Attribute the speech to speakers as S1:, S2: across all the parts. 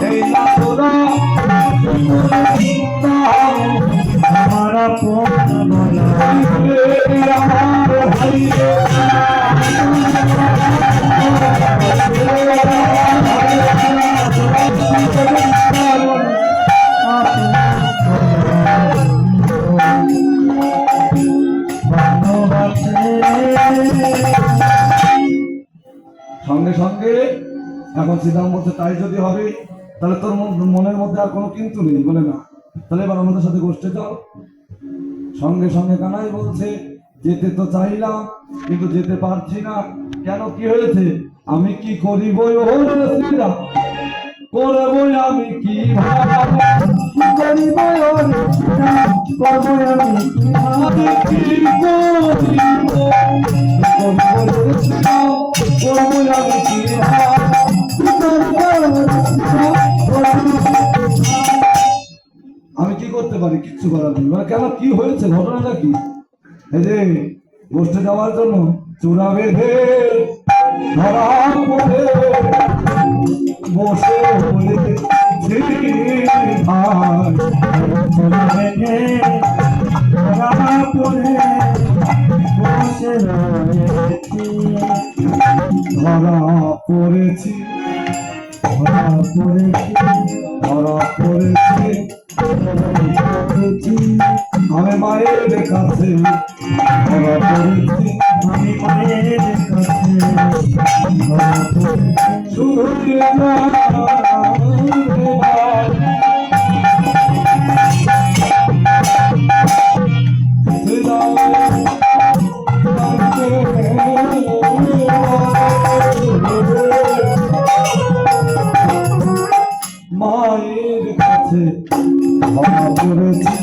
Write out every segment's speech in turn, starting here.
S1: এই না তোরা আমার আপন বলা আমার ভাই সঙ্গে সঙ্গে এখন শ্রীরাম বলছে তাই যদি হবে তাহলে তোর মনের মধ্যে আর কোনো কিন্তু নেই বলে না, তাহলে এবার আমাদের সাথে গোষ্ঠে যাও। সঙ্গে সঙ্গে কানাই বলছে যেতে তো চাইলাম কিন্তু যেতে পারছি না। কেন, কি হয়েছে? আমি কি করিব শ্রীরাম, করবো আমি কি করিব আমি কি করতে পারি? কিচ্ছু করার নেই। মানে কেন, কি হয়েছে, ঘটনাটা কি? এই যে গোষ্ঠে যাওয়ার জন্য চূড়া বেঁধে ধরা পড়ে বসে ধরা পড়েছি আমি মায়ের কাছে ধরা পড়েছি, আমি মায়ের কাছে শুধু মায়ের কাছে ধরা পড়েছি।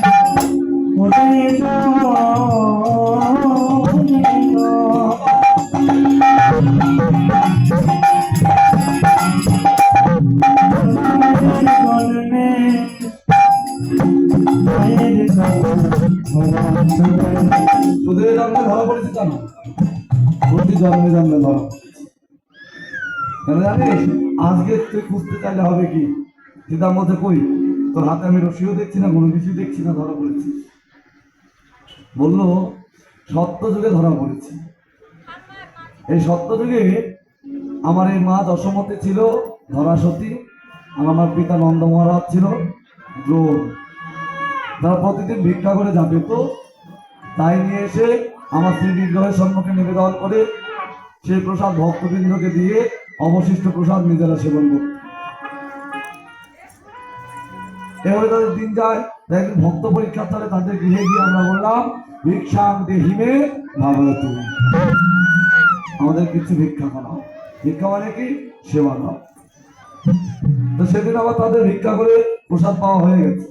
S1: তোদের জন্মে ধরা পড়েছি কেন? প্রতি জন্মে জন্মে ধরা কেন জানিস? আজকে তুই খুঁজতে চাইলে হবে কি? সীতার মধ্যে কই তোর হাতে আমি রশিও দেখছি না, কোনো কিছু দেখছি না, ধরা পড়েছি। বললো সত্য যুগে ধরা পড়েছি। এই সত্য যুগে আমার এই মা দশমতী ছিল ধরা সতী, আর আমার পিতা নন্দ মহারাজ ছিল দ্রোণ। তারা প্রতিদিন ভিক্ষা করে যাবে, তো তাই নিয়ে এসে আমার শ্রী বিগ্রহের সম্মুখে নিবেদন করে সেই প্রসাদ ভক্তবৃন্দকে দিয়ে অবশিষ্ট প্রসাদ নিজেরা সেবন করত। এভাবে তাদের দিন যায়। একদিন ভক্ত পরীক্ষা চলে, তাদের গৃহে গিয়ে আমরা বললাম ভিক্ষাং দেহিমে ভাবতু, আমাদের কিছু ভিক্ষা করাও। ভিক্ষা মানে কি? সেবা দাও। তো সেদিন আবার তাদের ভিক্ষা করে প্রসাদ পাওয়া হয়ে গেছে।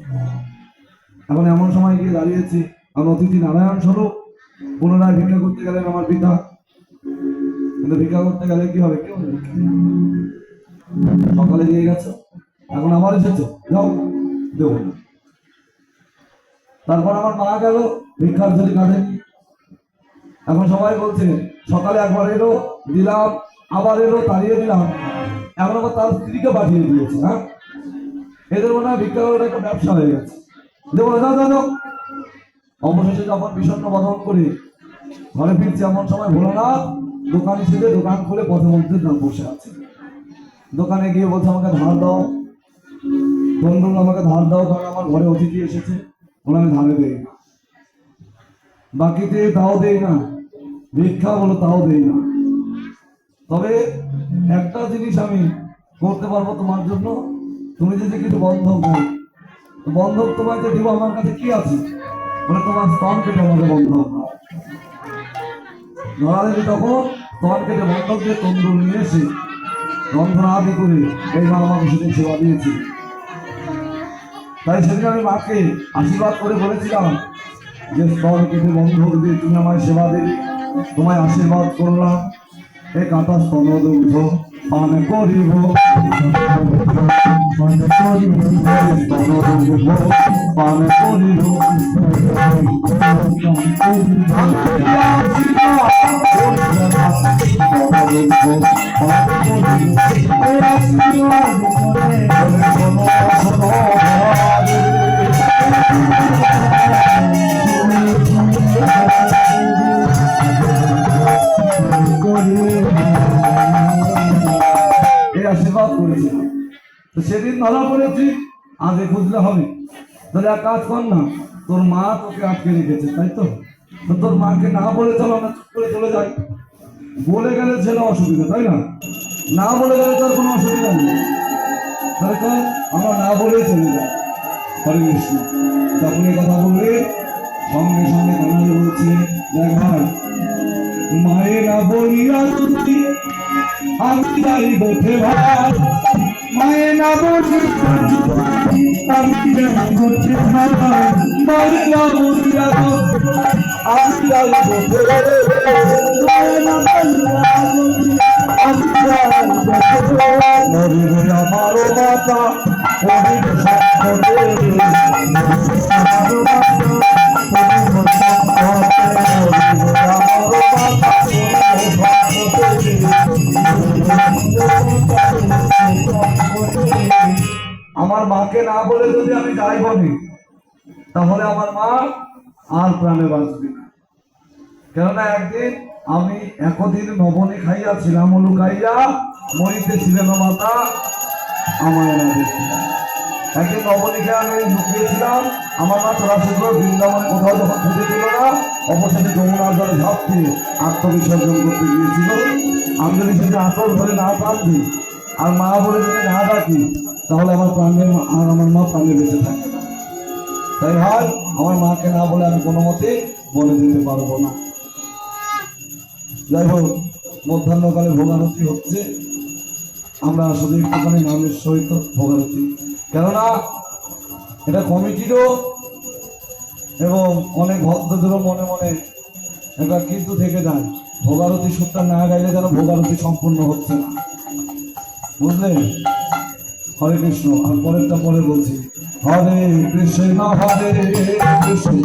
S1: এখন এমন সময় গিয়ে দাঁড়িয়েছি, আমি অতিথি নারায়ণ স্বরূপ। পুনরায় ভিক্ষা করতে গেলেন আমার পিতা। কিন্তু ভিক্ষা করতে গেলে কি হবে? কেউ সকালে দিয়ে গেছে, এখন আমার এসেছো, যাও, দেব না। তারপর আমার মা গেল, ভিক্ষার ঝুলি কাঁধেনি। এখন সবাই বলছে সকালে একবার এলো, দিলাম, আবার এলো, তাড়িয়ে দিলাম, এখন আবার তার স্ত্রীকে পাঠিয়ে দিয়েছে। হ্যাঁ, এদের মনে হয় ভিক্ষা করার একটা ব্যবসা হয়ে গেছে। দেবো না, যাও যাও। অবশেষে যখন বিষণ্ণ বদন করে ঘরে ফিরছি, এমন সময় ভোলানাথ দোকানে ছেড়ে দোকান খুলে পথে মধ্যে বসে আছে। দোকানে গিয়ে বলছে আমাকে ধার দাও, বন্ধু আমাকে ধার দাও, কারণ আমার ঘরে অতিথি এসেছে। বলে আমি ধারে দেই না, বাকিতে তাও দেই না, ভিক্ষা বলো তাও দেই না। তবে একটা জিনিস আমি করতে পারবো তোমার জন্য, তুমি যদি কিছু বন্ধক দাও, বন্ধক তোমাকে দিব, আমার কাছে কি আছে? বলে তোমার স্তন কেটে আমাকে বন্ধক দাও। ধরা দেবী তখন স্তন কেটে বন্ধক দিয়ে তন্দুর নিয়ে এসে রন্ধনা আদি করে এই মা আমাকে সেদিন সেবা দিয়েছি। তাই সেদিন আমি মাকে আশীর্বাদ করে বলেছিলাম যে স্তন কেটে বন্ধক দিয়ে তুমি আমায় সেবা দেবে, তোমায় আশীর্বাদ করলাম। এই কাঁথা স্তন দুগ্ধ পান করিব, পান করিব, পান করিব। আশীর্বাদ করেছিল। তো সেদিন ধরা পড়েছি, আজকে খুঁজলে হবে। তাহলে এক কাজ কর না, তোর মা তোকে আটকে রেখেছে, তাই তো? তো তোর মাকে না বলে চলো, আমরা চুপ করে চলে যাই। বলে গেলে ছেলে অসুবিধা, তাই না? না বলে গেলে তোর কোনো অসুবিধা নেই। তাহলে চল আমরা না বলেই চলে যাই। হরে কৃষ্ণ। যখন এই কথা বললে সঙ্গে সঙ্গে কানাই বলছে, দেখ ভাই, মায়ে না বলিয়া তুমি আমি যাই গোঠে ভাই, মায়ে না বলি আমি যাই গোঠে ভাই, মায়ে না বলিয়া আমি যাই গোঠে ভাই, মায়ে না বলিয়া আমি যাই গোঠে ভাই, মরিবে আমারও মাতা অনেক সম্পদে, আমারও মাতা আমার মাকে না বলে যদি আমি যাই বলি, তাহলে আমার মা আর প্রাণে বাঁচবে না। কেননা একদিন আমি একদিন নবনী খাইয়াছিলাম, লুকাইয়া মরিতেছিলেন মাতা আমায় না দেখি। একদিন নবনীকে আমি লুকিয়েছিলাম, আমার মা চলাচল বৃন্দাবনে কোথাও যখন খুঁজে দিল না, অবশেষে যমুনার জলে ঝাঁপ দিয়ে আত্মবিসর্জন করতে গিয়েছিল। আমি যদি সেটা আসল ধরে না কাঁদি আর মা বলে যদি না ডাকি, তাহলে আমার প্রাণের আর আমার মা প্রাণে বেঁচে থাকে না। তাই ভাই, আমার মাকে না বলে আমি কোনো মতে বলে দিতে পারবো না। যাই হোক, মধ্যাহ্নকালে ভোগারতি হচ্ছে, আমরা শুধু একটুখানি নামের সহিত ভোগারতি, কেননা এটা কমিটিরও এবং অনেক ভক্তদেরও মনে মনে একটা কিন্তু থেকে যায়, ভোগারতি সুরটা না গাইলে যেন ভোগারতি সম্পূর্ণ হচ্ছে না, বুঝলেন? হরে কৃষ্ণ। আর পরেরটা পরে বলছি, হরে কৃষ্ণ হরে কৃষ্ণ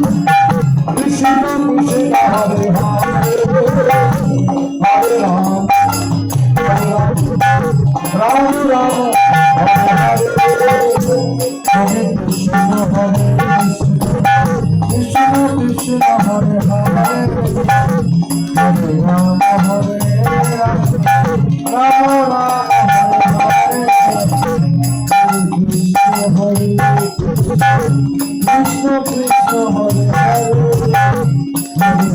S1: কৃষ্ণ কৃষ্ণ হরে হরে, হরে রাম রাম রাম হরে হরে, হরে কৃষ্ণ হরে কৃষ্ণ কৃষ্ণ হরে হরে, হরে রাম হরে রাম রাম রাম হরে হরে, কৃষ্ণ কৃষ্ণ হরে হরে, হরে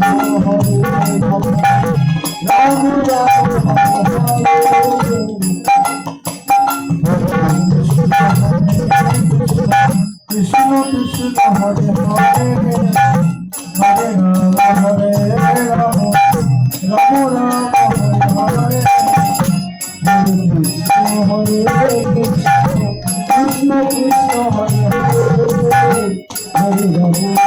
S1: রাম হরে রাম রাম রাম হরে হরে, কৃষ্ণ কৃষ্ণ হরে হরে, হরে রাম হরে রাম রাম রাম হরে হরে, হরে কৃষ্ণ হরে কৃষ্ণ কৃষ্ণ কৃষ্ণ হরে হরে, হরে রাম